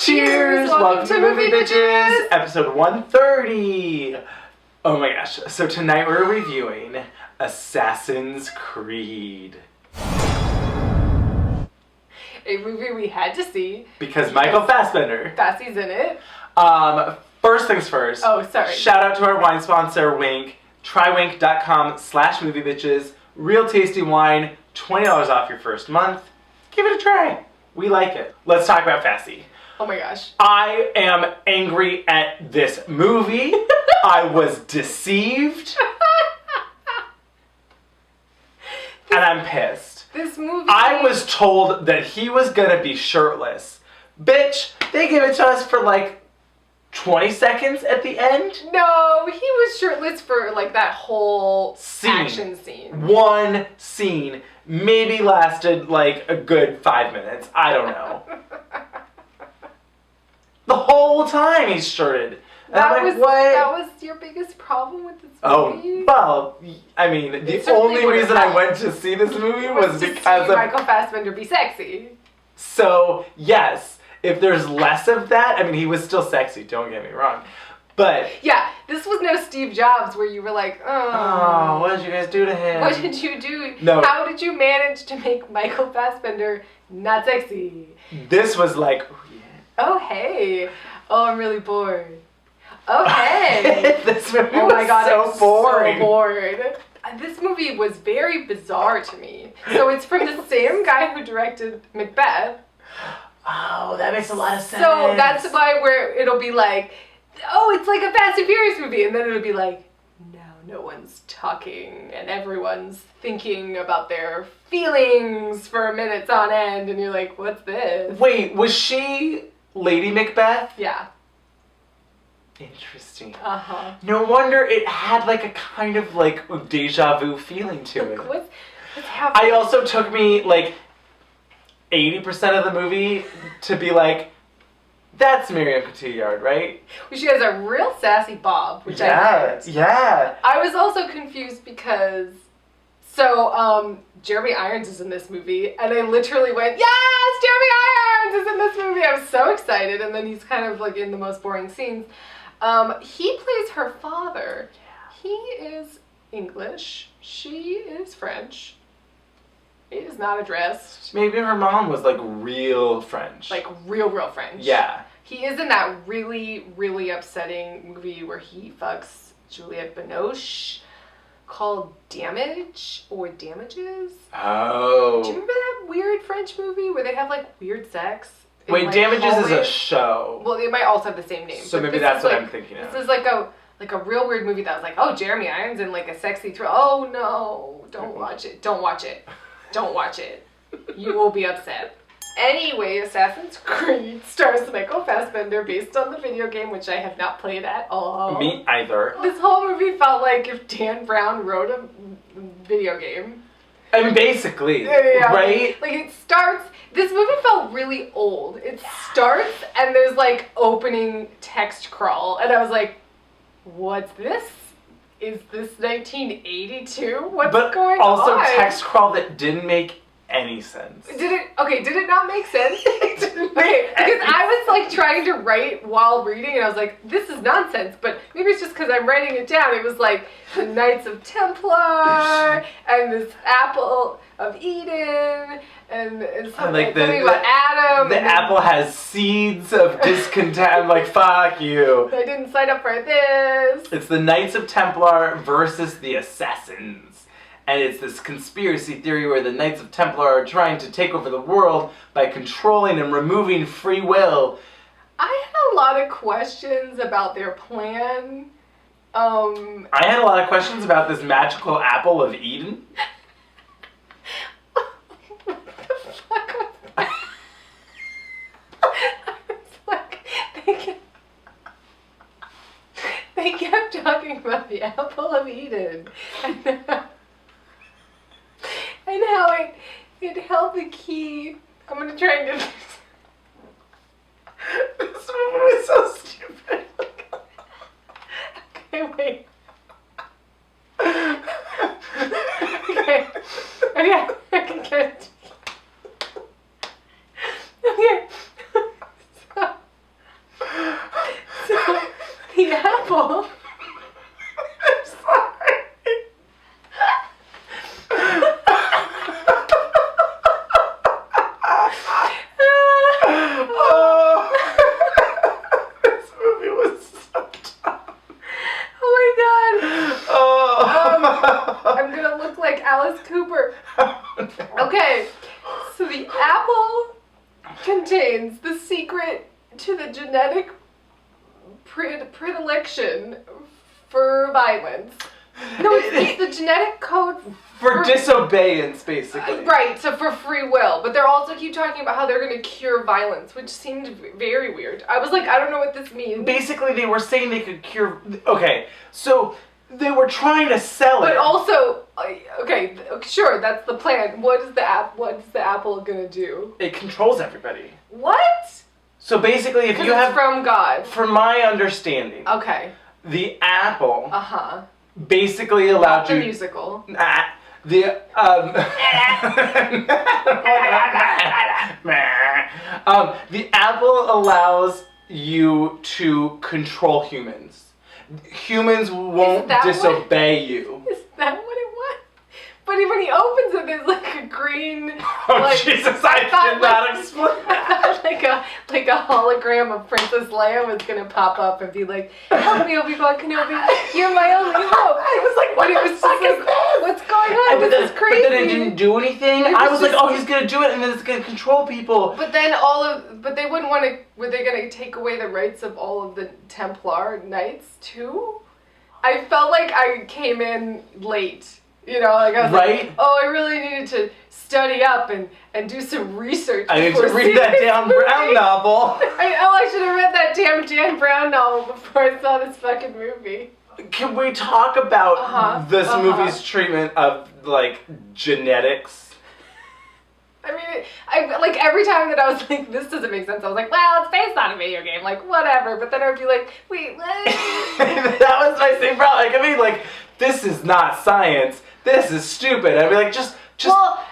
Cheers! Welcome to Movie Bitches, episode 130. Oh my gosh, so tonight we're reviewing Assassin's Creed. A movie we had to see. Because Michael Fassbender. Fassy's in it. First things first. Oh, sorry. Shout out to our wine sponsor, Wink. Trywink.com/moviebitches. Real tasty wine, $20 off your first month. Give it a try. We like it. Let's talk about Fassy. Oh my gosh. I am angry at this movie. I was deceived. And I'm pissed. This movie... I was told that he was gonna be shirtless. Bitch, they gave it to us for like 20 seconds at the end. No, he was shirtless for like that whole action scene. One scene. Maybe lasted like a good 5 minutes. I don't know. The whole time he's shirted. That was your biggest problem with this movie? Oh, well, I mean, the only reason I went to see this movie was because of Michael Fassbender be sexy. So, yes, if there's less of that, I mean, he was still sexy, don't get me wrong. But... yeah, this was no Steve Jobs where you were like, oh, what did you guys do to him? What did you do? No. How did you manage to make Michael Fassbender not sexy? This was like, oh, yeah. Oh, hey. Oh, I'm really bored. Oh, hey. This movie oh my God, was so boring. So bored. This movie was very bizarre to me. So it's from the same guy who directed Macbeth. Oh, that makes a lot of sense. So that's why it'll be like, oh, it's like a Fast and Furious movie. And then it'll be like, now no one's talking and everyone's thinking about their feelings for minutes on end. And you're like, what's this? Wait, was she Lady Macbeth? Yeah. Interesting. Uh-huh. No wonder it had like a kind of like deja vu feeling to it. What's happening? I also took me like 80% of the movie to be like, that's Marion Cotillard, right? Well, she has a real sassy bob, which I liked. Yeah. I was also confused because, Jeremy Irons is in this movie, and I literally went, yes, Jeremy Irons is in this movie! I was so excited, and then he's kind of like in the most boring scenes. He plays her father. Yeah. He is English. She is French. It is not addressed. Maybe her mom was like real French. Like real French. Yeah. He is in that really, really upsetting movie where he fucks Juliette Binoche called Damage or Damages. Oh. Do you remember that weird French movie where they have like weird sex? Wait, like, Damages is a show. Well, they might also have the same name. So maybe that's what I'm thinking of. This is like a real weird movie that was like, oh, Jeremy Irons in like a sexy thrill. Oh no, don't watch it. Don't watch it. Don't watch it. You will be upset. Anyway, Assassin's Creed stars Michael Fassbender based on the video game, which I have not played at all. Me either. This whole movie felt like if Dan Brown wrote a video game. I mean, basically, yeah. right? Like it starts, this movie felt really old. It starts and there's like opening text crawl and I was like, what's this? Is this 1982? What's going on? But also text crawl that didn't make any sense. Did it not make sense? Okay, because I was like trying to write while reading and I was like, this is nonsense, but maybe it's just because I'm writing it down. It was like the Knights of Templar and this Apple of Eden and something, like something about Adam. The apple has seeds of discontent. I'm like, fuck you. I didn't sign up for this. It's the Knights of Templar versus the Assassins. And it's this conspiracy theory where the Knights of Templar are trying to take over the world by controlling and removing free will. I had a lot of questions about their plan. I had a lot of questions about this magical apple of Eden. What the fuck was that? It's like, they kept talking about the apple of Eden. And how it held the key. I'm gonna try and do this. This movie is so stupid. Okay, wait. Okay. Okay, I can get it. Okay. Okay, so the apple contains the secret to the genetic predilection for violence. No, it's the genetic code for disobedience, basically. Right, so for free will. But they're also keep talking about how they're going to cure violence, which seemed very weird. I was like, I don't know what this means. Basically, they were saying they could cure... Okay, so they were trying to sell it. But also, okay, sure, that's the plan. What is the apple going to do? It controls everybody. What? So basically, if you have... from God. From my understanding... Okay. The apple... Uh-huh. Basically allowed Not the musical. The apple allows you to control humans. Humans won't disobey you. Is that what it was? But when he opens it, there's like a green. Oh like, Jesus! I did not explain that. like a hologram of Princess Leia was gonna pop up and be like, "Help me, Obi-Wan Kenobi! You're my only hope." I was like, "What? It was just like, what's going on? This is crazy." But then it didn't do anything. I was like, "Oh, he's gonna do it, and then it's gonna control people." But then but they wouldn't want to. Were they gonna take away the rights of all of the Templar knights too? I felt like I came in late. You know, like I was like, oh, I really needed to study up and do some research. I need to read that Dan Brown novel. I should have read that damn Dan Brown novel before I saw this fucking movie. Can we talk about this movie's treatment of, like, genetics? I mean, I like every time that I was like, this doesn't make sense, I was like, well, it's based on a video game, like, whatever. But then I would be like, wait, what? That was my same problem. Like, I mean, like, this is not science. This is stupid. I'd be like, just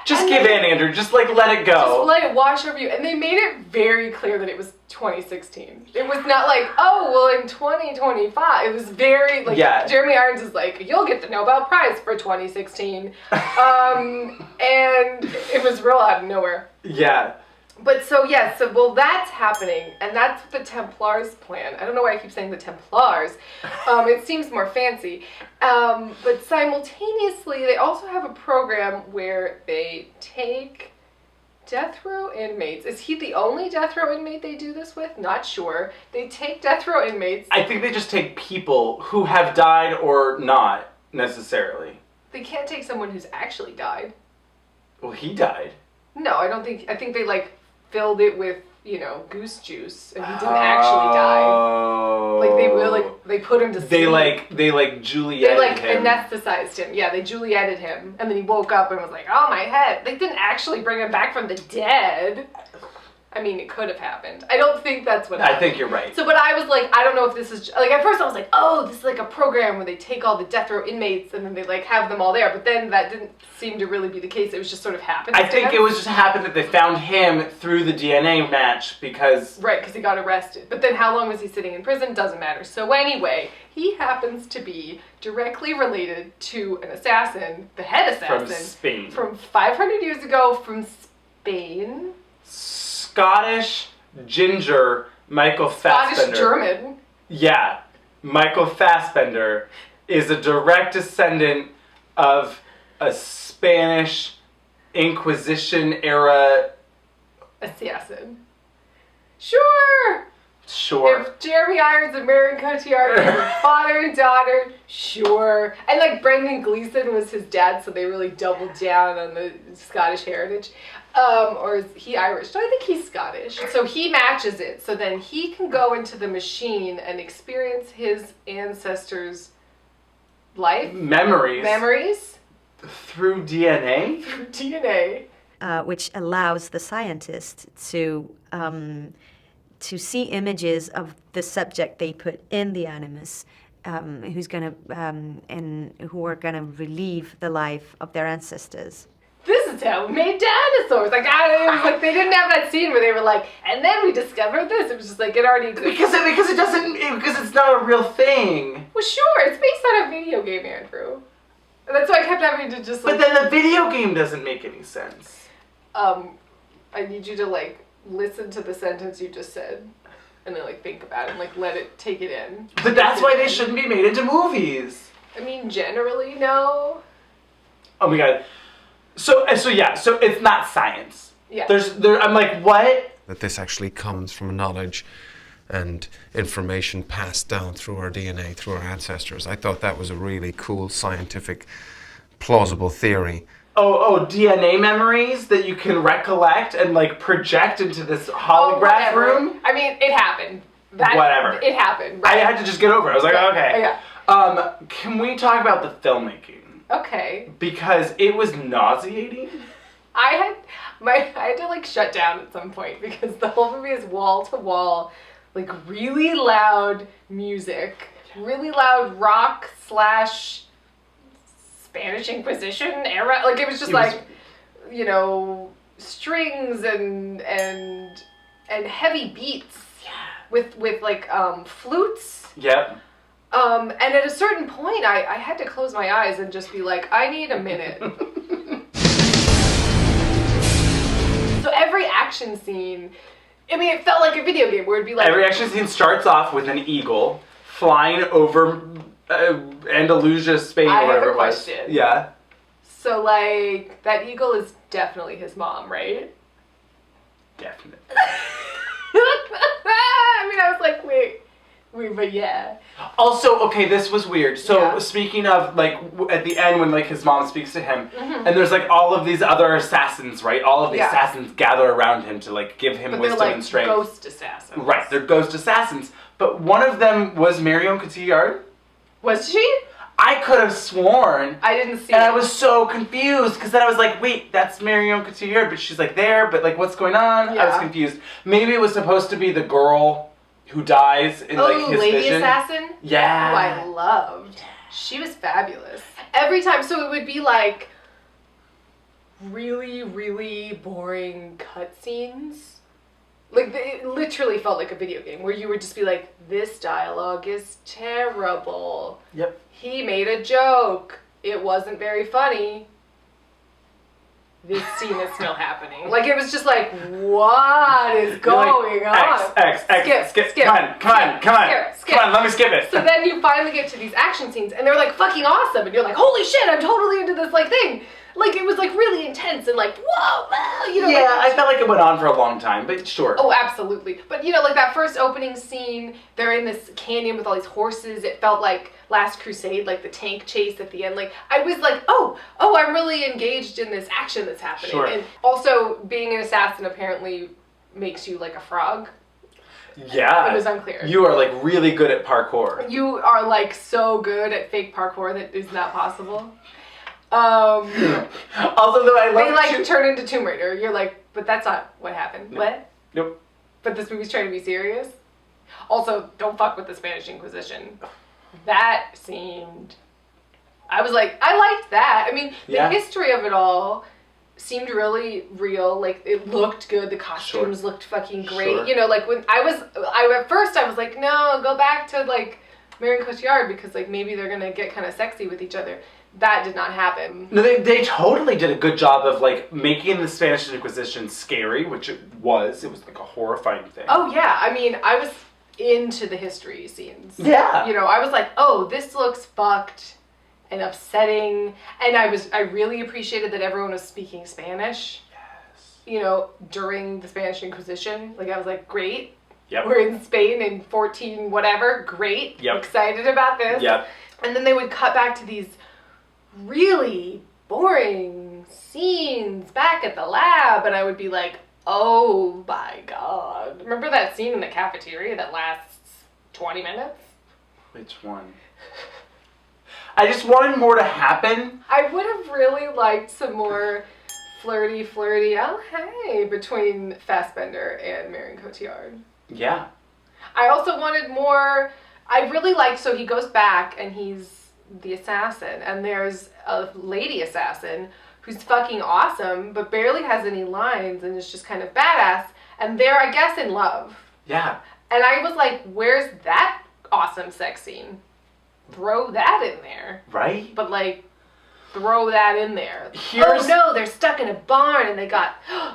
give in, Andrew. Just, like, let it go. Just let it wash over you. And they made it very clear that it was 2016. It was not like, oh, well, in 2025. It was very, like, Jeremy Irons is like, you'll get the Nobel Prize for 2016. And it was real out of nowhere. Yeah. But well, that's happening, and that's the Templars' plan. I don't know why I keep saying the Templars. It seems more fancy. But simultaneously, they also have a program where they take death row inmates. Is he the only death row inmate they do this with? Not sure. They take death row inmates. I think they just take people who have died or not, necessarily. They can't take someone who's actually died. Well, he died. No, I don't think... I think they, like, filled it with, you know, goose juice, and he didn't actually die. Like, they put him to sleep. They Julietted him. Anesthetized him. Yeah, they Julietted him, and then he woke up and was like, oh, my head. They didn't actually bring him back from the dead. I mean, it could have happened. I don't think that's what happened. I think you're right. So, but I was like, I don't know if this is... Like, at first I was like, oh, this is like a program where they take all the death row inmates and then they, like, have them all there. But then that didn't seem to really be the case. It was just sort of happened. I think it was just happened that they found him through the DNA match because... Right, because he got arrested. But then how long was he sitting in prison? Doesn't matter. So anyway, he happens to be directly related to an assassin, the head assassin. From Spain. From 500 years ago from Spain. Scottish ginger Michael Fassbender. Scottish German. Yeah. Michael Fassbender is a direct descendant of a Spanish Inquisition era assassin. Sure. If Jeremy Irons and Marion Cotillard were father and daughter, sure. And like Brendan Gleeson was his dad, so they really doubled down on the Scottish heritage. Or is he Irish? No, I think he's Scottish. So he matches it. So then he can go into the machine and experience his ancestors' life. Memories. Through DNA? Through DNA. Which allows the scientist to see images of the subject they put in the Animus, who's gonna and who are gonna relive the life of their ancestors. This is how we made dinosaurs. Like, it was like they didn't have that scene where they were like, and then we discovered this. It was just like it already existed. Because it's not a real thing. Well, sure, it's based on a video game, Andrew. And that's why I kept having to just like. But then the video game doesn't make any sense. I need you to like listen to the sentence you just said, and then like think about it, and like let it take it in. But that's why they shouldn't be made into movies. I mean, generally, no. Oh my god. So it's not science. Yeah. I'm like, what? That this actually comes from knowledge and information passed down through our DNA, through our ancestors. I thought that was a really cool, scientific, plausible theory. Oh, DNA memories that you can recollect and like project into this holograph room? I mean, it happened. Whatever. It happened. Right? I had to just get over it. I was like, okay. Yeah. Can we talk about the filmmaking? Okay. Because it was nauseating. I had to like shut down at some point because the whole movie is wall to wall, like really loud music, really loud rock / Spanish Inquisition era. Like it was just you know, strings and heavy beats. Yeah. With like flutes. Yep. And at a certain point, I had to close my eyes and just be like, I need a minute. So every action scene, I mean, it felt like a video game where it'd be like... Every action scene starts off with an eagle flying over Andalusia, Spain, or whatever it was. I have a question. Yeah. So, like, that eagle is definitely his mom, right? Definitely. I mean, I was like, wait, but yeah. Also, okay, this was weird. So, Yeah. speaking of, like, at the end when, like, his mom speaks to him, and there's, like, all of these other assassins, right? All of the assassins gather around him to, like, give him wisdom they're, like, and strength. ghost assassins. Right, they're ghost assassins. But one of them was Marion Cotillard. Was she? I could have sworn. I didn't see And it. I was so confused, because then I was like, wait, that's Marion Cotillard, but she's, like, there, but, like, what's going on? I was Yeah. confused. Maybe it was supposed to be the girl who dies in, like, his Lady vision. Assassin? Yeah. Who I loved. She was fabulous. Every time, so it would be like really, really boring cutscenes. Like, it literally felt like a video game where you would just be like, this dialogue is terrible. Yep. He made a joke. It wasn't very funny. This scene is still happening. Like, it was just like, what is going on? X. Skip. Come on. Skip. Come on, let me skip it. So then you finally get to these action scenes, and they're like fucking awesome, and you're like, holy shit, I'm totally into this like thing. Like it was like really intense and like whoa, you know. Yeah, like, I felt like it went on for a long time, but sure. Oh, absolutely. But you know, like that first opening scene, they're in this canyon with all these horses. It felt like Last Crusade, like the tank chase at the end. Like I was like, oh, I'm really engaged in this action that's happening. Sure. And also, being an assassin apparently makes you like a frog. Yeah. It was unclear. You are like really good at parkour. You are like so good at fake parkour that is not possible. Also, though, I love they like turn into Tomb Raider. You're like, but that's not what happened. Nope. What? Nope. But this movie's trying to be serious. Also, don't fuck with the Spanish Inquisition. That seemed... I was like, I liked that. I mean, the history of it all seemed really real. Like, it looked good. The costumes looked fucking great. Sure. You know, like, when at first I was like, no, go back to, like, Marion Cotillard because, like, maybe they're gonna get kind of sexy with each other. That did not happen. No, they totally did a good job of, like, making the Spanish Inquisition scary, which it was. It was, like, a horrifying thing. Oh, yeah. I mean, I was into the history scenes. Yeah. You know, I was like, oh, this looks fucked and upsetting. And I really appreciated that everyone was speaking Spanish. Yes. You know, during the Spanish Inquisition. Like, I was like, great. Yep. We're in Spain in 14 whatever. Great. Yep. Excited about this. Yep. And then they would cut back to these really boring scenes back at the lab, and I would be like, oh my god. Remember that scene in the cafeteria that lasts 20 minutes? Which one? I just wanted more to happen. I would have really liked some more flirty, oh hey, between Fassbender and Marion Cotillard. Yeah. I also wanted more, I really liked, so he goes back and he's the assassin, and there's a lady assassin who's fucking awesome, but barely has any lines and is just kind of badass, and they're, I guess, in love. Yeah. And I was like, where's that awesome sex scene? Throw that in there. Right? But, like, throw that in there. Here's... Oh, no, they're stuck in a barn, and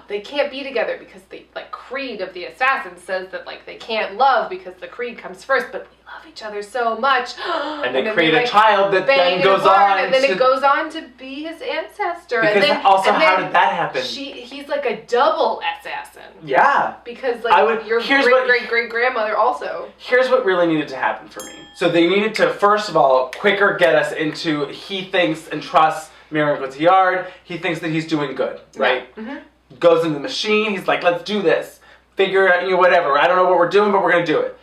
they can't be together because they, like, creed of the assassins says that like they can't love because the creed comes first, but we love each other so much. And they create a child that then goes on. And then it goes on to be his ancestor. Because and then, also, and how then did that happen? He's like a double assassin. Yeah. Because like your great-great-great-grandmother also. Here's what really needed to happen for me. So they needed to, first of all, quicker get us into he thinks and trusts Marion Cotillard. He thinks that he's doing good, right? Yeah. Mm-hmm. Goes into the machine. He's like, let's do this. Figure it out, whatever. I don't know what we're doing, but we're going to do it.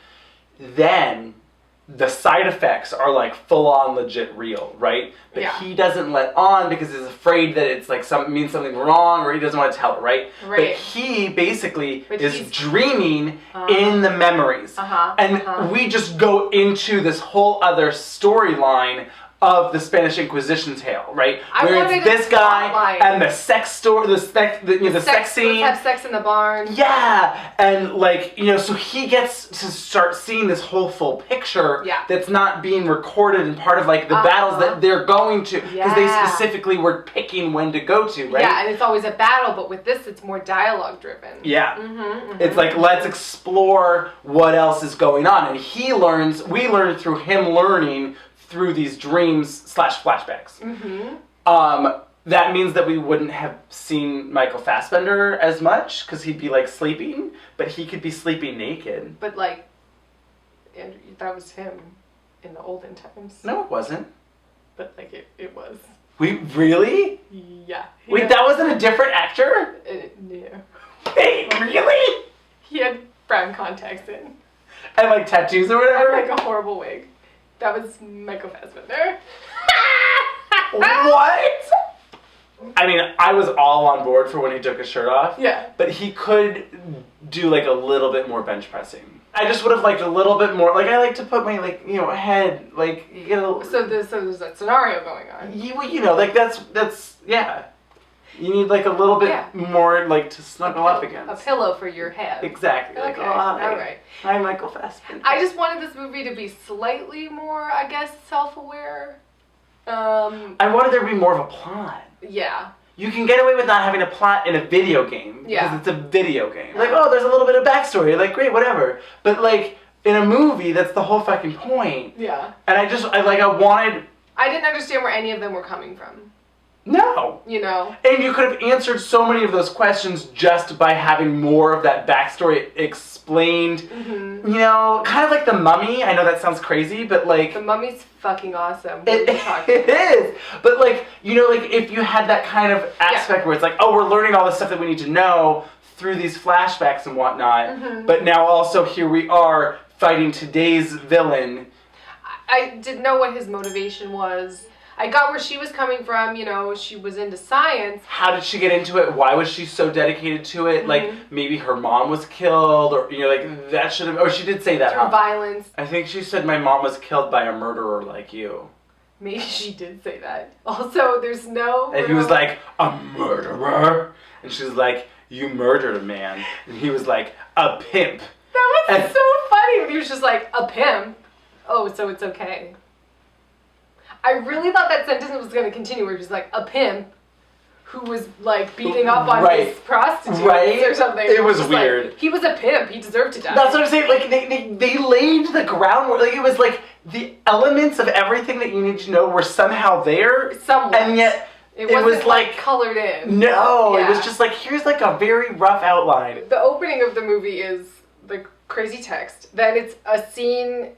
Then the side effects are like full on legit real, right? But he doesn't let on because he's afraid that it's like means something wrong, or he doesn't want to tell it, right? But he basically is dreaming in the memories. And we just go into this whole other storyline of the Spanish Inquisition tale, right? Where it's this guy and the sex story, the sex scene. Let's have sex in the barn. Yeah, and like, so he gets to start seeing this whole full picture that's not being recorded and part of like the battles that they're going to, because they specifically were picking when to go to, right? Yeah, and it's always a battle, but with this, it's more dialogue driven. Yeah, it's like, let's explore what else is going on, and we learn through him learning through these dreams / flashbacks. That means that we wouldn't have seen Michael Fassbender as much because he'd be like sleeping, but he could be sleeping naked. But like, Andrew, that was him in the olden times. No, it wasn't. But like it was. We really? Yeah. Wait, that wasn't a different actor? Yeah. Wait, really? He had brown contacts in. And like tattoos or whatever? And like a horrible wig. That was Michael Fassbender. What? I mean, I was all on board for when he took his shirt off. Yeah. But he could do like a little bit more bench pressing. I just would have liked a little bit more. Like, I like to put my head, like, you get a little... So there's that scenario going on. Like that's yeah. You need like a little bit more like to snuggle up against. A pillow for your head. Exactly. Okay. Like, all right. Hi, Michael Fassbender. I just wanted this movie to be slightly more, I guess, self-aware. I wanted there to be more of a plot. Yeah. You can get away with not having a plot in a video game because it's a video game. Like, oh, there's a little bit of backstory. Like, great, whatever. But like in a movie, that's the whole fucking point. Yeah. And I wanted. I didn't understand where any of them were coming from. No. And you could have answered so many of those questions just by having more of that backstory explained. Kind of like The Mummy. I know that sounds crazy, but like... The Mummy's fucking awesome. It is. But like, like if you had that kind of aspect where it's like, oh, we're learning all the stuff that we need to know through these flashbacks and whatnot, but now also here we are fighting today's villain. I didn't know what his motivation was. I got where she was coming from, she was into science. How did she get into it? Why was she so dedicated to it? Like, maybe her mom was killed, or, like, that should have... Oh, she did say that, Through violence. I think she said, my mom was killed by a murderer like you. Maybe she did say that. Also, there's no... And he was like, a murderer? And she was like, you murdered a man. And he was like, a pimp. That was so funny. He was just like, a pimp? Oh, so it's okay. I really thought that sentence was going to continue where he was like, a pimp who was like beating up on his prostitutes or something. It was weird. Like, he was a pimp. He deserved to die. That's what I'm saying. Like, they laid the groundwork. Like, it was like the elements of everything that you need to know were somehow there. Somewhat. And yet it was like colored in. No, it was just like, here's like a very rough outline. The opening of the movie is the crazy text. Then it's a scene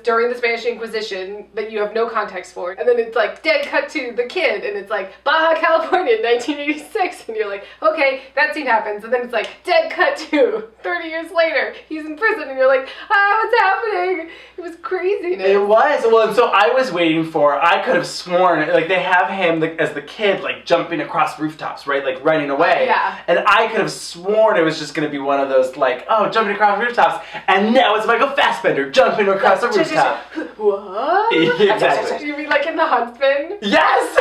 during the Spanish Inquisition that you have no context for, and then it's like dead cut to the kid, and it's like Baja California 1986, and you're like, okay, that scene happens, and then it's like dead cut to 30 years later, he's in prison, and you're like, what's happening? It was craziness. It was. Well, and so I was waiting I could have sworn, like, they have him as the kid, like, jumping across rooftops, right, like, running away. Yeah. And I could have sworn it was just going to be one of those, like, oh, jumping across rooftops, and now it's Michael Fassbender jumping across a rooftop. What? Exactly. You mean like in The Huntsman? Yes!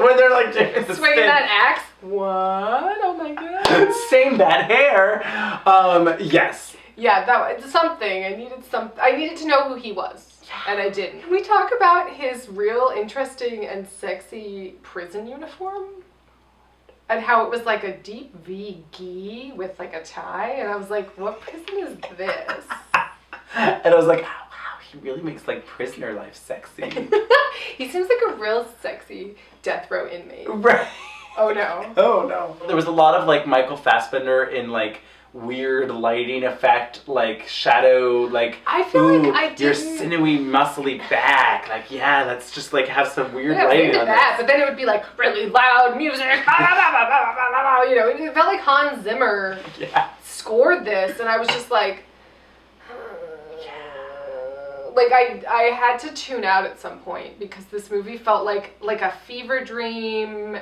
When they're like doing the swinging spin. that axe? What? Oh my god. Same bad hair. Yes. Yeah, that was something. I needed to know who he was. And I didn't. Can we talk about his real interesting and sexy prison uniform? and how it was like a deep V gi with like a tie, and I was like, what prison is this? And I was like, wow, he really makes like prisoner life sexy. He seems like a real sexy death row inmate. Right. Oh no. Oh no. There was a lot of like Michael Fassbender in like weird lighting effect, like shadow, like I feel like I your didn't... sinewy, muscly back. Like, yeah, let's just like have some weird yeah, lighting into on that, this. but then it would be like really loud music. You know, it felt like Hans Zimmer scored this, and I was just like, like I had to tune out at some point because this movie felt like a fever dream.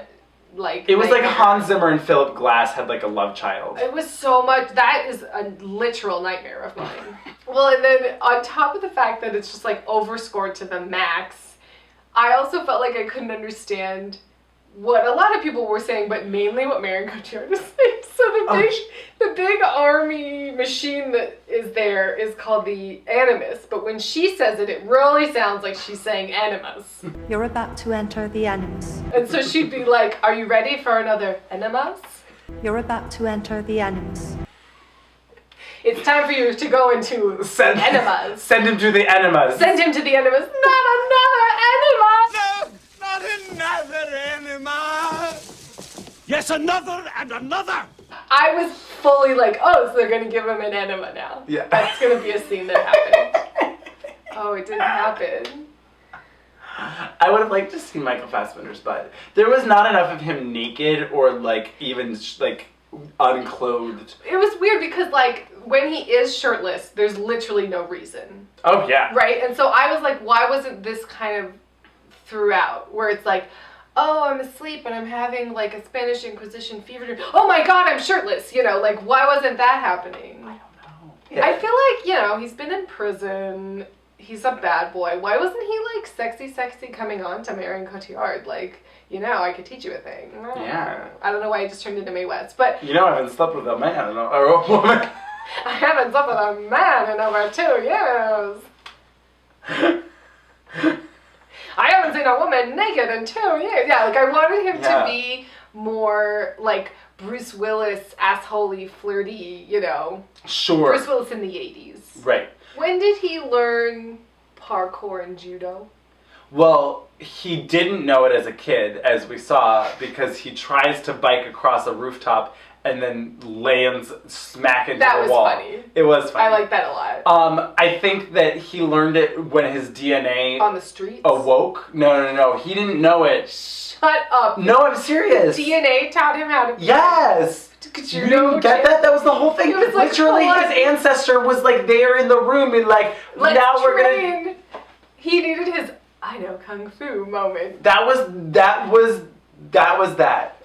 Like it was like Hans Zimmer and Philip Glass had like a love child. It was so much. That is a literal nightmare of mine. Well, and then on top of the fact that it's just like overscored to the max, I also felt like I couldn't understand what a lot of people were saying, but mainly what Marion Cotillard was saying. So the big army machine that is there is called the Animus, but when she says it, it really sounds like she's saying Animus. You're about to enter the Animus. And so she'd be like, are you ready for another Animus? You're about to enter the Animus. It's time for you to go into Animus. Send him to the Animus. Send him to the Animus. Not another Animus! No, not another Animus! Yes, another and another! I was fully like, oh, so they're going to give him an enema now. Yeah. That's going to be a scene that happened. Oh, it didn't happen. I would have liked to see Michael Fassbender's butt. There was not enough of him naked or like even like unclothed. It was weird because like when he is shirtless, there's literally no reason. Oh yeah. Right? And so I was like, why wasn't this kind of throughout? Where it's like, oh, I'm asleep and I'm having like a Spanish Inquisition fever dream. Oh my god, I'm shirtless. You know, like why wasn't that happening? I don't know. Yeah. I feel like, you know, he's been in prison. He's a bad boy. Why wasn't he like sexy coming on to Marion Cotillard? Like, you know, I could teach you a thing. Yeah. I don't know why he just turned into Mae West, but You know, I haven't slept with a man or a woman. I haven't slept with a man in over 2 years. I haven't seen a woman naked in 2 years. Yeah, like I wanted him to be more like Bruce Willis, assholey, flirty, you know. Sure. Bruce Willis in the 80s. Right. When did he learn parkour and judo? Well, he didn't know it as a kid, as we saw, because he tries to bike across a rooftop and then lands smack into That the was wall. funny. It was funny. I like that a lot. I think that he learned it when his DNA On the streets? awoke. No. He didn't know it. Shut up. No, I'm serious. DNA taught him how to Yes. You didn't get that? That was the whole thing. It was like literally blood. his ancestor was like there in the room and like Let's now we're train. gonna. He needed his I know kung fu moment. That was that.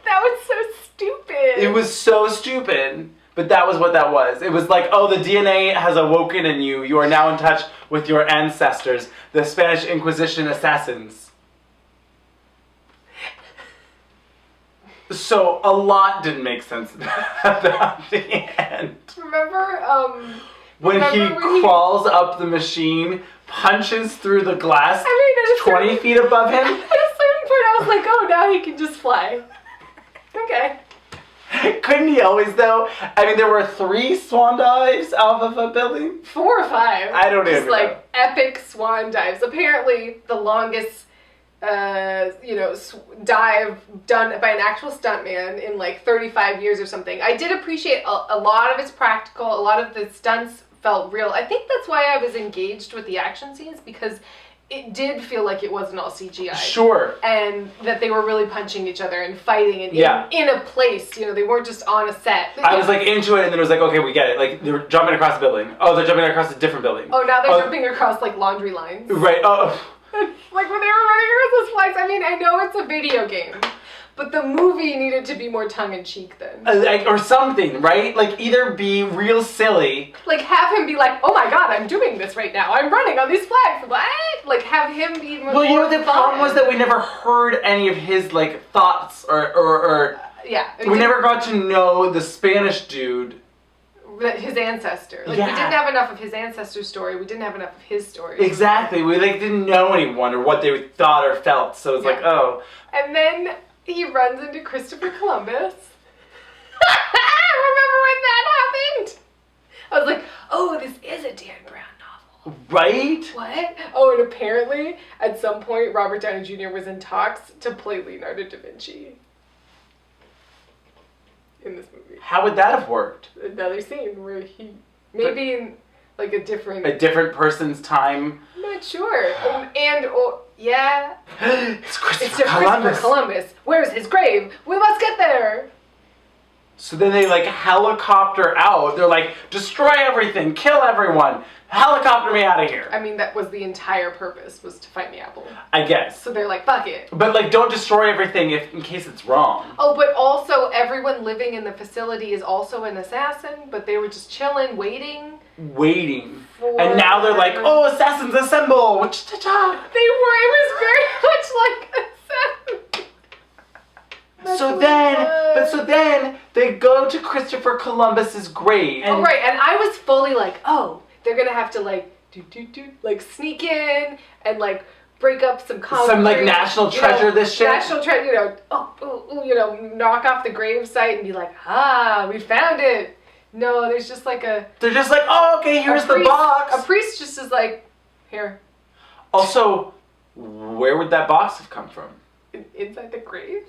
That was so stupid. It was so stupid, but that was what that was. It was like, oh, the DNA has awoken in you. You are now in touch with your ancestors, the Spanish Inquisition assassins. So a lot didn't make sense about the end. Remember, When he crawls up the machine, punches through the glass 20 feet above him. At a certain point, I was like, oh, now he can just fly. Okay. Couldn't he always, though? I mean, there were 3 swan dives off of a building. 4 or 5. I don't even Just know. like epic swan dives. Apparently, the longest, dive done by an actual stuntman in like 35 years or something. I did appreciate a lot of it's practical. A lot of the stunts felt real. I think that's why I was engaged with the action scenes, because it did feel like it wasn't all CGI. Sure. And that they were really punching each other and fighting and in a place, you know, they weren't just on a set. I was like into it, and then it was like, okay, we get it. Like, they were jumping across the building. Oh, they're jumping across a different building. Oh, now they're jumping across like laundry lines. Right. Oh. Like when they were running across those flags, I mean, I know it's a video game, but the movie needed to be more tongue-in-cheek then. Or something, right? Like, either be real silly. Like, have him be like, oh my god, I'm doing this right now. I'm running on these flags. What? Like, have him be more Well, you know, the fun. problem was that we never heard any of his, like, thoughts or yeah. we never got to know the Spanish dude. His ancestor. Like, Yeah. we didn't have enough of his ancestor's story. We didn't have enough of his story. Exactly. We, like, didn't know anyone or what they thought or felt. So it's like, oh. And then he runs into Christopher Columbus. Remember when that happened? I was like, oh, this is a Dan Brown novel. Right? What? Oh, and apparently, at some point, Robert Downey Jr. was in talks to play Leonardo da Vinci in this movie. How would that have worked? Another scene where he, maybe in like a different person's time. I'm not sure. Yeah. It's Christopher It's Christopher Columbus. Where's his grave? We must get there. So then they like helicopter out. They're like, destroy everything, kill everyone, helicopter me out of here. I mean, that was the entire purpose, was to find the apple. I guess. So they're like, fuck it. But like, don't destroy everything in case it's wrong. Oh, but also everyone living in the facility is also an assassin, but they were just chilling, waiting. And now they're like, oh, assassins assemble. Cha-cha. It was very much like assassin. So then they go to Christopher Columbus's grave. Oh, right, and I was fully like, oh, they're gonna have to like like sneak in and like break up some concrete. Some like national treasure, this shit. National treasure, knock off the grave site and be like, we found it. No, there's just like they're just like, oh, okay, here's the box. A priest just is like, here. Also, where would that box have come from? Inside the grave?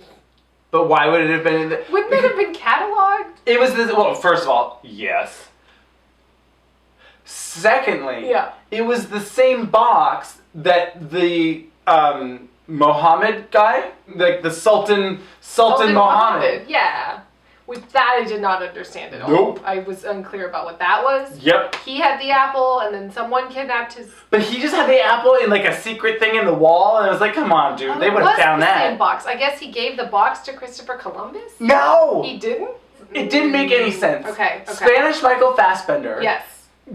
But why would it have been in the... Wouldn't it have been cataloged? It was this... Well, first of all, yes. Secondly, it was the same box that the Mohammed guy, like the Sultan Mohammed. Yeah. With that, I did not understand at all. Nope. I was unclear about what that was. Yep. He had the apple, and then someone kidnapped his... But he just had the apple in like a secret thing in the wall, and I was like, come on, dude. They would have found that. Same box. I guess he gave the box to Christopher Columbus? No! He didn't? It didn't make any sense. Okay. Spanish Michael Fassbender. Yes.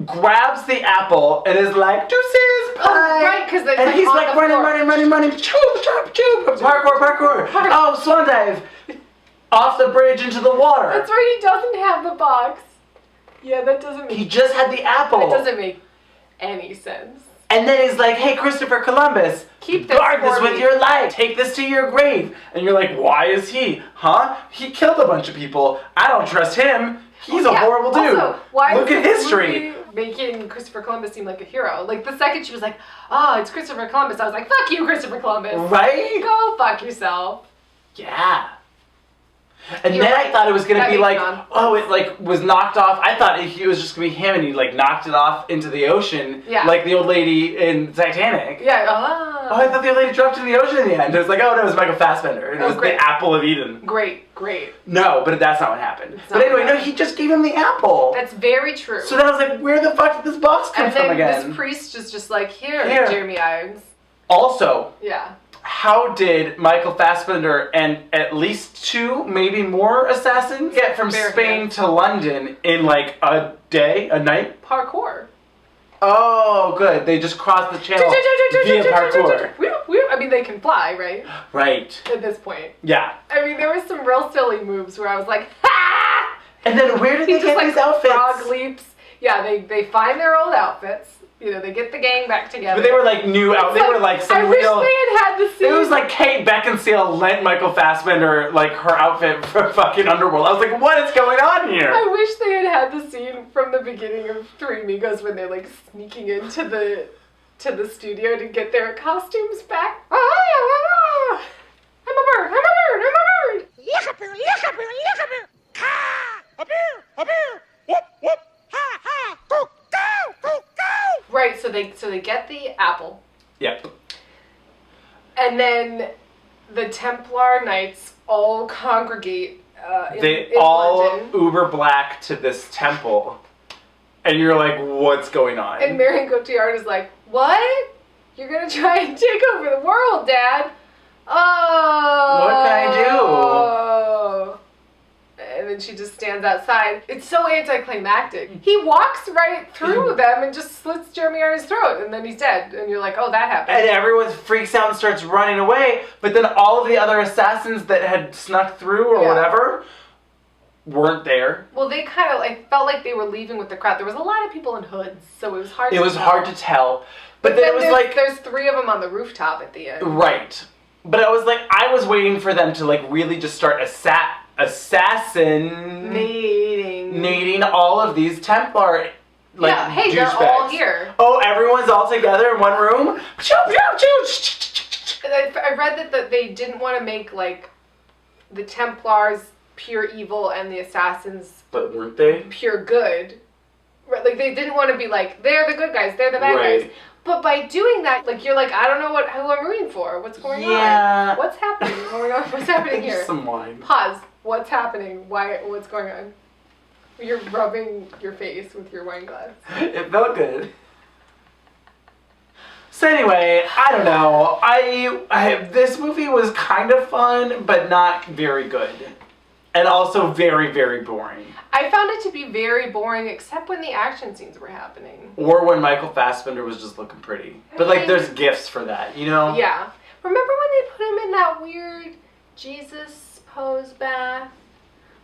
Grabs the apple and is like, deuces, bye. Right, because and he's like running, choo, parkour. Oh, swan dive. Off the bridge into the water. That's right, he doesn't have the box. Yeah, that doesn't make... He just had the apple. That doesn't make any sense. And then he's like, hey, Christopher Columbus, guard this with your life. Take this to your grave. And you're like, why is he? Huh? He killed a bunch of people. I don't trust him. He's a horrible dude. Also, why Look at history. Making Christopher Columbus seem like a hero. Like, the second she was like, oh, it's Christopher Columbus, I was like, fuck you, Christopher Columbus. Right? Go fuck yourself. Yeah. And then I thought it was going to be like, it like was knocked off. I thought it was just going to be him and he like knocked it off into the ocean. Yeah. Like the old lady in Titanic. Yeah. Oh, I thought the old lady dropped in the ocean in the end. It was like, oh no, it was Michael Fassbender. And it was the apple of Eden. Great. No, but that's not what happened. But anyway, no, he just gave him the apple. That's very true. So then I was like, where the fuck did this box come from again? And then this priest is just like, here, Jeremy Irons. Also. Yeah. How did Michael Fassbender and at least 2, maybe more assassins get from Spain to London in like a night? Parkour. Oh, good. They just crossed the channel via parkour. I mean, they can fly, right? Right. At this point. Yeah. I mean, there were some real silly moves where I was like, ha! And then where did they get these outfits? Frog leaps. Yeah, they find their old outfits. You know, they get the gang back together. But they were like new outfits. They were like some real... I wish they had the scene. It was like Kate Beckinsale lent Michael Fassbender like her outfit for fucking Underworld. I was like, what is going on here? I wish they had the scene from the beginning of Three Amigos when they're like sneaking into the studio to get their costumes back. I'm a bird. Look up here. Ha! Up here. Whoop. Ha, ha. Go. Right, so they get the apple. Yep. And then the Templar Knights all congregate they in all London. uber black to this temple. And you're like, what's going on? And Marion Cotillard is like, what? You're going to try and take over the world, Dad? Oh. What can I do? And then she just stands outside. It's so anticlimactic. He walks right through them and just slits Jeremy Irons' throat, and then he's dead. And you're like, oh, that happened. And everyone freaks out and starts running away, but then all of the other assassins that had snuck through or whatever weren't there. Well, they kind of like felt like they were leaving with the crowd. There was a lot of people in hoods, so it was hard to tell. Hard to tell. But then it was like... There's 3 of them on the rooftop at the end. Right. But I was waiting for them to like really just start assassinating all of these Templar. Like, yeah, hey, they're douchebags. all here. Oh, everyone's all together in one room? I read that they didn't want to make, like, the Templars pure evil and the Assassins But weren't they? pure good. Right, like, they didn't want to be like, they're the good guys, they're the bad guys. But by doing that, like, you're like, I don't know who I'm rooting for. What's going on? What's happening? Oh my God, what's happening here? Some wine. Pause. What's happening? What's going on? You're rubbing your face with your wine glass. It felt good. So anyway, I don't know. This movie was kind of fun, but not very good. And also very, very boring. I found it to be very boring, except when the action scenes were happening. Or when Michael Fassbender was just looking pretty. But like, there's gifts for that, you know? Yeah. Remember when they put him in that weird Jesus pose bath?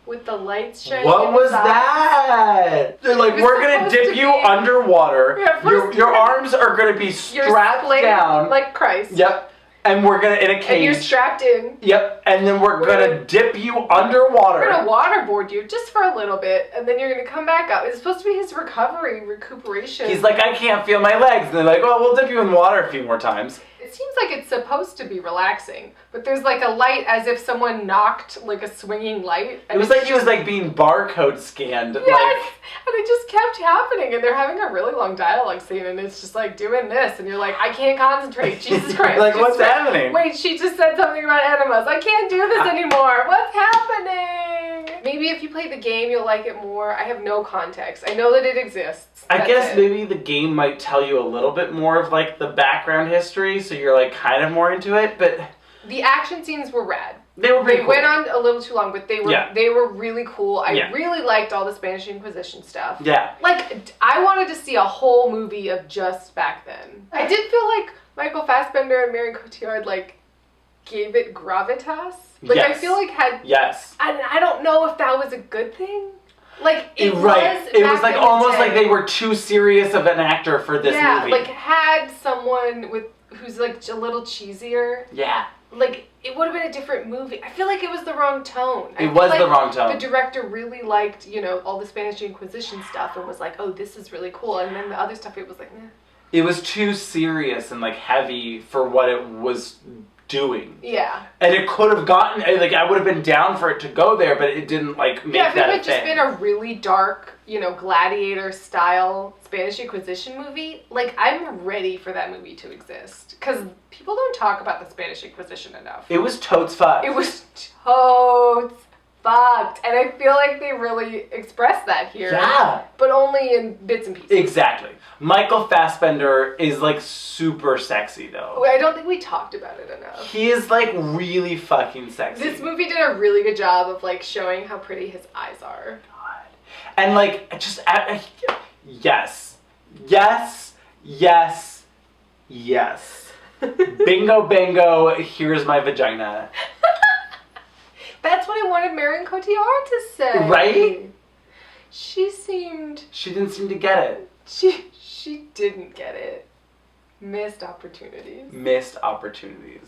With the lights shining. What was that? They're like, we're gonna dip you underwater. Yeah, your arms are gonna be strapped down. Like Christ. Yep. And we're gonna, in a cage. And you're strapped in. Yep. And then we're gonna dip you underwater. We're gonna waterboard you just for a little bit, and then you're gonna come back up. It's supposed to be his recuperation. He's like, I can't feel my legs. And they're like, well, we'll dip you in water a few more times. It seems like it's supposed to be relaxing, but there's like a light as if someone knocked like a swinging light. It was like he was like being barcode scanned. Yes! Like, And it just kept happening, and they're having a really long dialogue scene, and it's just like doing this, and you're like, I can't concentrate. Jesus Christ! like, what's happening? Wait, she just said something about Animus. I can't do this anymore. What's happening? Maybe if you play the game, you'll like it more. I have no context. I know that it exists. I That's guess it. maybe the game might tell you a little bit more of like the background history, so you're like kind of more into it, but The action scenes were rad. they were pretty They cool. went on a little too long, but they were really cool. I Yeah. really liked all the Spanish Inquisition stuff. Yeah. Like, I wanted to see a whole movie of just back then. I did feel like Michael Fassbender and Marion Cotillard, like, gave it gravitas. Like, I Yes. feel like Yes. and I don't know if that was a good thing. Like, it was It back was like in the almost day. like they were too serious of an actor for this movie. like, had someone who's, like, a little cheesier. Yeah. Like, it would have been a different movie. I feel like it was the wrong tone. It was the wrong tone. The director really liked, all the Spanish Inquisition stuff and was like, oh, this is really cool. And then the other stuff, it was like, nah. It was too serious and like heavy for what it was doing. Yeah. And it could have gotten, like, I would have been down for it to go there, but it didn't, like, make Yeah, if it that a had just thing. been a really dark, gladiator-style Spanish Inquisition movie, like, I'm ready for that movie to exist. Because people don't talk about the Spanish Inquisition enough. It was totes fucked. It was totes fucked. And I feel like they really expressed that here. Yeah. But only in bits and pieces. Exactly. Michael Fassbender is, like, super sexy, though. I don't think we talked about it enough. He is, like, really fucking sexy. This movie did a really good job of, like, showing how pretty his eyes are. God. And, like, just, yes. Yes. Yes. Yes. Bingo, bango, here's my vagina. That's what I wanted Marion Cotillard to say. Right? She seemed... She didn't seem to get it. She didn't get it. Missed opportunities. Missed opportunities.